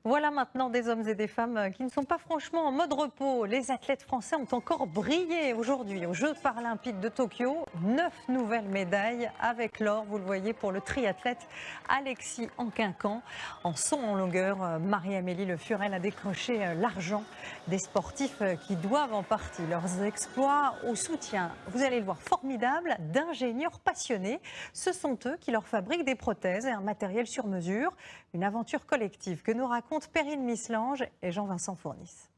Voilà maintenant des hommes et des femmes qui ne sont pas franchement en mode repos. Les athlètes français ont encore brillé aujourd'hui aux Jeux paralympiques de Tokyo. 9 nouvelles médailles avec l'or, vous le voyez, pour le triathlète Alexis Anquincan. En saut en longueur, Marie-Amélie Le Furel a décroché l'argent des sportifs qui doivent en partie leurs exploits au soutien, vous allez le voir, formidable d'ingénieurs passionnés. Ce sont eux qui leur fabriquent des prothèses et un matériel sur mesure. Une aventure collective que nous racontent Perrine Mislange et Jean-Vincent Fournis.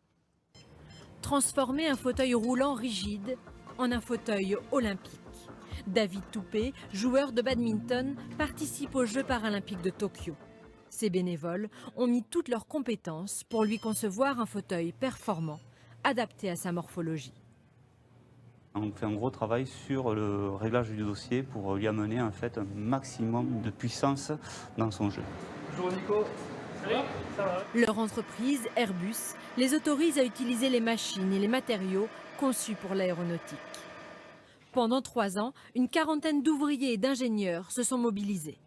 Transformer un fauteuil roulant rigide en un fauteuil olympique. David Toupé, joueur de badminton, participe aux Jeux paralympiques de Tokyo. Ses bénévoles ont mis toutes leurs compétences pour lui concevoir un fauteuil performant, adapté à sa morphologie. On fait un gros travail sur le réglage du dossier pour lui amener en fait un maximum de puissance dans son jeu. Bonjour Nico. Ça va. Leur entreprise, Airbus, les autorise à utiliser les machines et les matériaux conçus pour l'aéronautique. Pendant 3 ans, une quarantaine d'ouvriers et d'ingénieurs se sont mobilisés.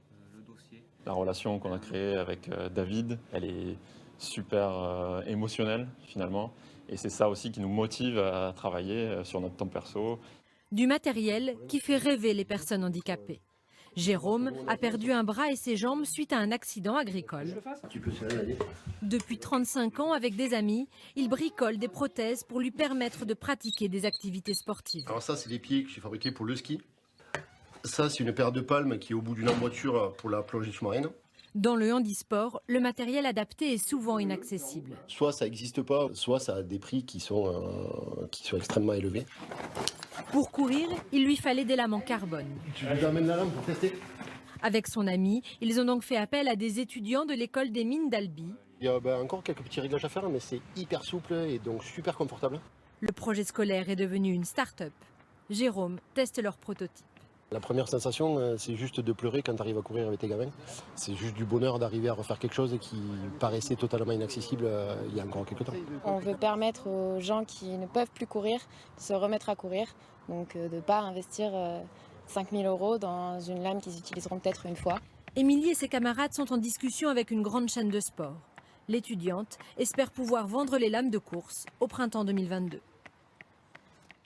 La relation qu'on a créée avec David, elle est super émotionnelle finalement. Et c'est ça aussi qui nous motive à travailler sur notre temps perso. Du matériel qui fait rêver les personnes handicapées. Jérôme a perdu un bras et ses jambes suite à un accident agricole. Depuis 35 ans, avec des amis, il bricole des prothèses pour lui permettre de pratiquer des activités sportives. Alors ça, c'est des pieds que j'ai fabriqués pour le ski. Ça, c'est une paire de palmes qui est au bout d'une emboîture pour la plongée sous-marine. Dans le handisport, le matériel adapté est souvent inaccessible. Soit ça n'existe pas, soit ça a des prix qui sont extrêmement élevés. Pour courir, il lui fallait des lames en carbone. Tu vous amènes la lame pour tester? Avec son ami, ils ont donc fait appel à des étudiants de l'école des mines d'Albi. Il y a encore quelques petits réglages à faire, mais c'est hyper souple et donc super confortable. Le projet scolaire est devenu une start-up. Jérôme teste leur prototype. La première sensation, c'est juste de pleurer quand tu arrives à courir avec tes gamins. C'est juste du bonheur d'arriver à refaire quelque chose qui paraissait totalement inaccessible il y a encore quelques temps. On veut permettre aux gens qui ne peuvent plus courir de se remettre à courir, donc de ne pas investir 5 000 € dans une lame qu'ils utiliseront peut-être une fois. Émilie et ses camarades sont en discussion avec une grande chaîne de sport. L'étudiante espère pouvoir vendre les lames de course au printemps 2022.